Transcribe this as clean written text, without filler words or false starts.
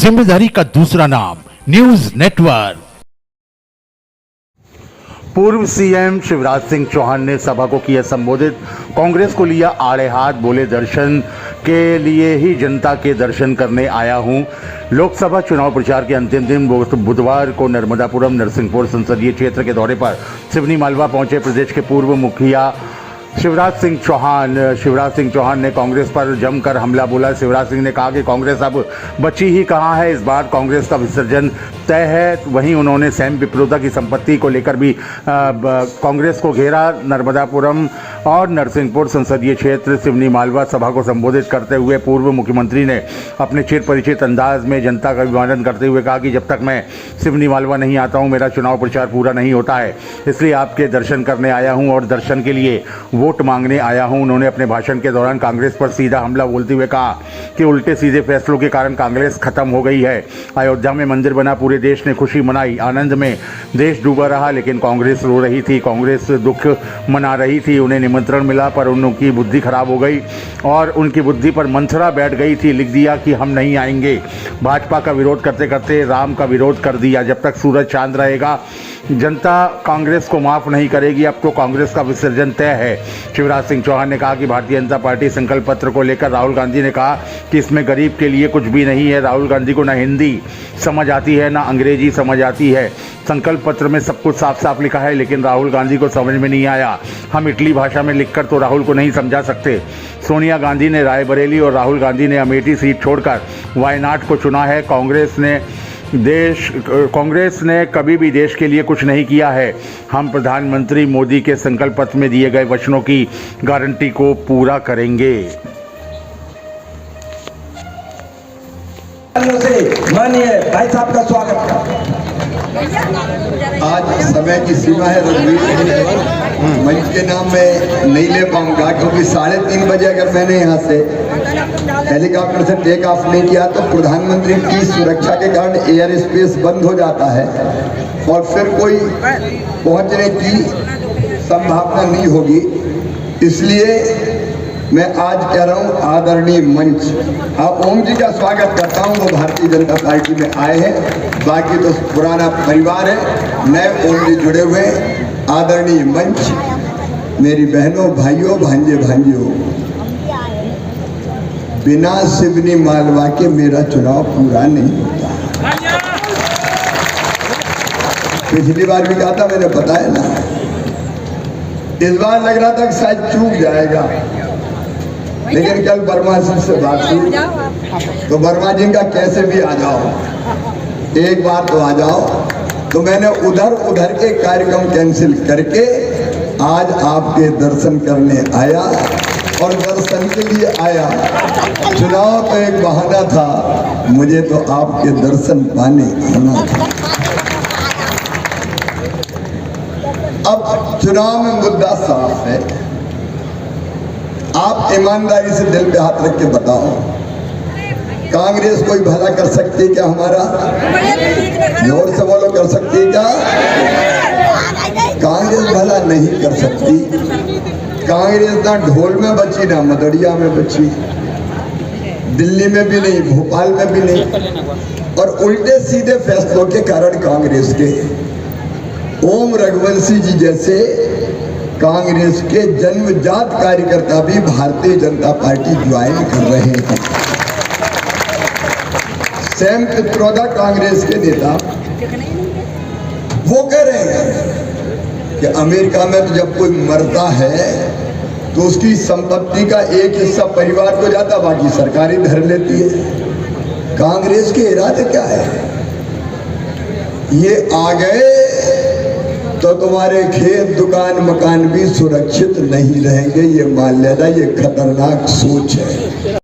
जिम्मेदारी का दूसरा नाम न्यूज नेटवर्क। पूर्व सीएम शिवराज सिंह चौहान ने सभा को किया संबोधित। कांग्रेस को लिया आड़े हाथ, बोले दर्शन के लिए ही जनता के दर्शन करने आया हूं। लोकसभा चुनाव प्रचार के अंतिम दिन बुधवार को नर्मदापुरम नरसिंहपुर संसदीय क्षेत्र के दौरे पर सिवनी मालवा पहुंचे प्रदेश के पूर्व मुखिया शिवराज सिंह चौहान ने कांग्रेस पर जमकर हमला बोला। शिवराज सिंह ने कहा कि कांग्रेस अब बची ही कहां है, इस बार कांग्रेस का विसर्जन तय है। वहीं उन्होंने सैम पित्रोदा की संपत्ति को लेकर भी कांग्रेस को घेरा। नर्मदापुरम और नरसिंहपुर संसदीय क्षेत्र सिवनी मालवा सभा को संबोधित करते हुए पूर्व मुख्यमंत्री ने अपने चिर परिचित अंदाज में जनता का अभिवादन करते हुए कहा कि जब तक मैं सिवनी मालवा नहीं आता हूं, मेरा चुनाव प्रचार पूरा नहीं होता है। इसलिए आपके दर्शन करने आया हूं और दर्शन के लिए वोट मांगने आया हूं। उन्होंने अपने भाषण के दौरान कांग्रेस पर सीधा हमला बोलते हुए कहा कि उल्टे सीधे फैसलों के कारण कांग्रेस खत्म हो गई है। अयोध्या में मंदिर बना, पूरे देश ने खुशी मनाई, आनंद में देश डूबा रहा, लेकिन कांग्रेस रो रही थी, कांग्रेस दुख मना रही थी। उन्हें निमंत्रण मिला पर उनकी बुद्धि खराब हो गई और उनकी बुद्धि पर मंथरा बैठ गई थी। लिख दिया कि हम नहीं आएंगे। भाजपा का विरोध करते करते राम का विरोध कर दिया। जब तक सूरज चांद रहेगा जनता कांग्रेस को माफ नहीं करेगी। अब तो कांग्रेस का विसर्जन तय है। शिवराज सिंह चौहान ने कहा कि भारतीय जनता पार्टी संकल्प पत्र को लेकर राहुल गांधी ने कहा कि इसमें गरीब के लिए कुछ भी नहीं है। राहुल गांधी को ना हिंदी समझ आती है ना अंग्रेजी समझ आती है। संकल्प पत्र में सब कुछ साफ साफ लिखा है, लेकिन राहुल गांधी को समझ में नहीं आया। हम इटली भाषा में लिखकर तो राहुल को नहीं समझा सकते। सोनिया गांधी ने रायबरेली और राहुल गांधी ने अमेठी सीट छोड़कर वायनाड को चुना है। कांग्रेस ने कभी भी देश के लिए कुछ नहीं किया है। हम प्रधानमंत्री मोदी के संकल्प पत्र में दिए गए वचनों की गारंटी को पूरा करेंगे। माननीय भाई साहब का स्वागत। आज समय की सीमा है रघुवीर, मंच के नाम में नहीं ले पाऊंगा क्योंकि 3:30 बजे अगर मैंने यहाँ से हेलीकॉप्टर से टेक ऑफ नहीं किया तो प्रधानमंत्री की सुरक्षा के कारण एयर स्पेस बंद हो जाता है और फिर कोई पहुंचने की संभावना नहीं होगी। इसलिए मैं आज कह रहा हूं आदरणीय मंच, ओम जी का स्वागत करता हूं। वो भारतीय जनता पार्टी में आए हैं, बाकी तो पुराना परिवार है, नए ओम जी जुड़े हुए हैं। आदरणीय मंच, मेरी बहनों भाइयों भांजे भांजियों, बिना सिवनी मालवा के मेरा चुनाव पूरा नहीं होता। पिछली बार भी कहा था मैंने, बताया ना। इस बार लग रहा था कि शायद चूक जाएगा, लेकिन कल वर्मा जी से बात हुई तो वर्मा जी का कैसे भी आ जाओ, एक बार तो आ जाओ। तो मैंने उधर के कार्यक्रम कैंसिल करके आज आपके दर्शन करने आया और दर्शन के लिए आया। चुनाव तो एक बहाना था, मुझे तो आपके दर्शन पाने आना था। अब चुनाव में मुद्दा साफ है। आप ईमानदारी से दिल पे हाथ रख के बताओ, कांग्रेस कोई भला कर सकती है क्या हमारा? जोर से बोलो, कर सकती है क्या? कांग्रेस भला नहीं कर सकती। कांग्रेस ना ढोल में बची ना मदड़िया में बची, दिल्ली में भी नहीं, भोपाल में भी नहीं। और उल्टे सीधे फैसलों के कारण कांग्रेस के ओम रघुवंशी जी जैसे कांग्रेस के जन्मजात कार्यकर्ता भी भारतीय जनता पार्टी ज्वाइन कर रहे हैं। सैम पित्रोदा कांग्रेस के नेता वो कह रहे हैं कि अमेरिका में तो जब कोई मरता है तो उसकी संपत्ति का एक हिस्सा परिवार को जाता, बाकी सरकारी धर लेती है। कांग्रेस के इरादे क्या है? ये आ गए तो तुम्हारे खेत दुकान मकान भी सुरक्षित नहीं रहेंगे। ये मान लेना, ये खतरनाक सोच है।